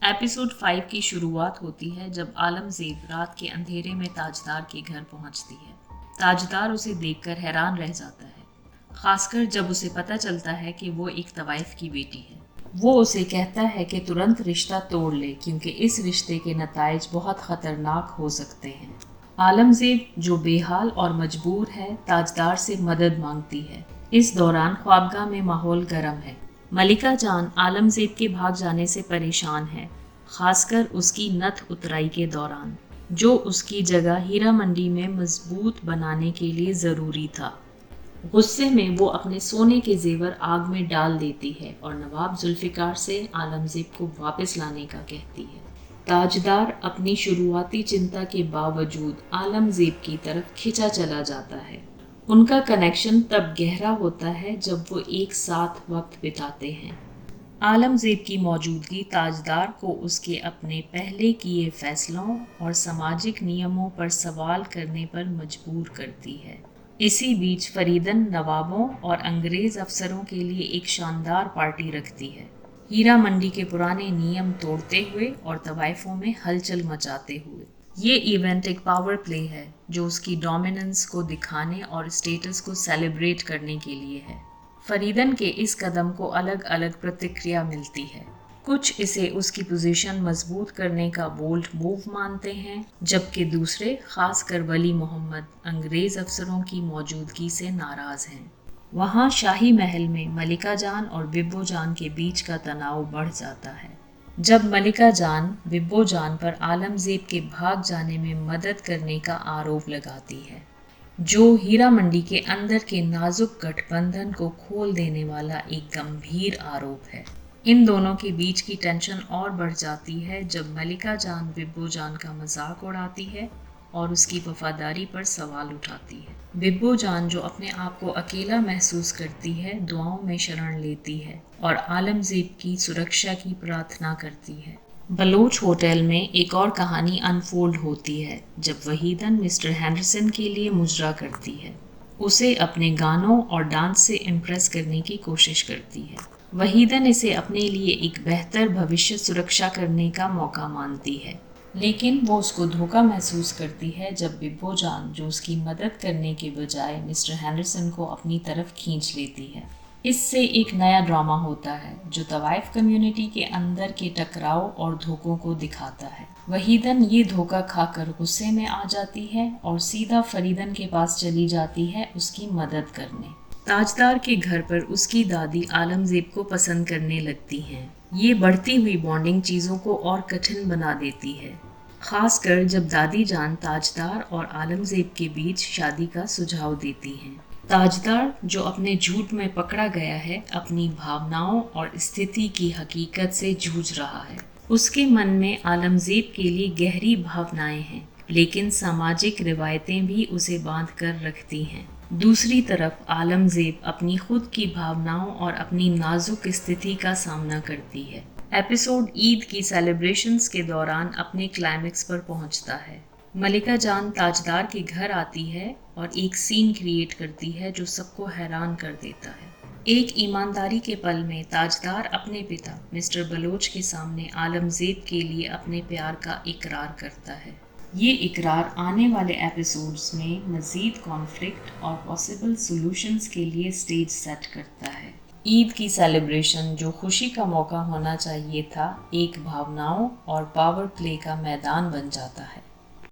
Episode 5 की शुरुआत होती है जब आलमज़ेब रात के अंधेरे में ताजदार के घर पहुंचती है। ताजदार उसे देखकर हैरान रह जाता है, खासकर जब उसे पता चलता है कि वो एक तवाइफ की बेटी है। वो उसे कहता है कि तुरंत रिश्ता तोड़ ले क्योंकि इस रिश्ते के नताइज बहुत ख़तरनाक हो सकते हैं। आलमज़ेब, जो बेहाल और मजबूर है, ताजदार से मदद मांगती है। इस दौरान ख्वाबगाह में माहौल गर्म है। मलिका जान आलमज़ेब के भाग जाने से परेशान है, खासकर उसकी नथ उतराई के दौरान, जो उसकी जगह हीरा मंडी में मजबूत बनाने के लिए ज़रूरी था। गुस्से में वो अपने सोने के जेवर आग में डाल देती है और नवाब जुल्फ़िकार से आलमज़ेब को वापस लाने का कहती है। ताजदार अपनी शुरुआती चिंता के बावजूद आलमज़ेब की तरफ खिंचा चला जाता है। उनका कनेक्शन तब गहरा होता है जब वो एक साथ वक्त बिताते हैं। आलमज़ेब की मौजूदगी ताजदार को उसके अपने पहले किए फैसलों और सामाजिक नियमों पर सवाल करने पर मजबूर करती है। इसी बीच फरीदन नवाबों और अंग्रेज़ अफसरों के लिए एक शानदार पार्टी रखती है, हीरा मंडी के पुराने नियम तोड़ते हुए और तवाइफों में हलचल मचाते हुए। ये इवेंट एक पावर प्ले है जो उसकी डोमिनेंस को दिखाने और स्टेटस को सेलिब्रेट करने के लिए है। फरीदन के इस कदम को अलग अलग प्रतिक्रिया मिलती है। कुछ इसे उसकी पोजीशन मजबूत करने का बोल्ड मूव मानते हैं, जबकि दूसरे, खासकर वली मोहम्मद, अंग्रेज़ अफसरों की मौजूदगी से नाराज़ हैं। वहाँ शाही महल में मलिका जान और बिब्बो जान के बीच का तनाव बढ़ जाता है जब मलिका जान बिब्बो जान पर आलमज़ेब के भाग जाने में मदद करने का आरोप लगाती है, जो हीरा मंडी के अंदर के नाजुक गठबंधन को खोल देने वाला एक गंभीर आरोप है। इन दोनों के बीच की टेंशन और बढ़ जाती है जब मलिका जान बिब्बो जान का मजाक उड़ाती है और उसकी वफादारी पर सवाल उठाती है। बिब्बो जान, जो अपने आप को अकेला महसूस करती है, दुआओं में शरण लेती है और आलमज़ेब की सुरक्षा की प्रार्थना करती है। बलोच होटल में एक और कहानी अनफोल्ड होती है जब वहीदन मिस्टर हैंडरसन के लिए मुजरा करती है। उसे अपने गानों और डांस से इम्प्रेस करने की कोशिश करती है। वहीदन इसे अपने लिए एक बेहतर भविष्य सुरक्षा करने का मौका मानती है, लेकिन वो उसको धोखा महसूस करती है जब बिब्बो जान, जो उसकी मदद करने के बजाय मिस्टर हैंडरसन को अपनी तरफ खींच लेती है। इससे एक नया ड्रामा होता है जो तवाइफ कम्युनिटी के अंदर के टकराव और धोखों को दिखाता है। वहीदन ये धोखा खाकर गुस्से में आ जाती है और सीधा फरीदन के पास चली जाती है उसकी मदद करने। ताजदार के घर पर उसकी दादी आलमज़ेब को पसंद करने लगती हैं। ये बढ़ती हुई बॉन्डिंग चीज़ों को और कठिन बना देती है, खासकर जब दादी जान ताजदार और आलमज़ेब के बीच शादी का सुझाव देती हैं। ताजदार, जो अपने झूठ में पकड़ा गया है, अपनी भावनाओं और स्थिति की हकीकत से जूझ रहा है। उसके मन में आलमज़ेब के लिए गहरी भावनाएं हैं, लेकिन सामाजिक रिवायतें भी उसे बांध कर रखती हैं। दूसरी तरफ आलमज़ेब अपनी खुद की भावनाओं और अपनी नाजुक स्थिति का सामना करती है। एपिसोड ईद की सेलिब्रेशंस के दौरान अपने क्लाइमेक्स पर पहुंचता है। मलिका जान ताजदार के घर आती है और एक सीन क्रिएट करती है जो सबको हैरान कर देता है। एक ईमानदारी के पल में ताजदार अपने पिता मिस्टर बलोच के सामने आलमज़ेब के लिए अपने प्यार का इकरार करता है। ये इकरार आने वाले एपिसोड्स में मज़ीद कॉन्फ्लिक्ट और पॉसिबल सॉल्यूशंस के लिए स्टेज सेट करता है। ईद की सेलिब्रेशन, जो खुशी का मौका होना चाहिए था, एक भावनाओं और पावर प्ले का मैदान बन जाता है।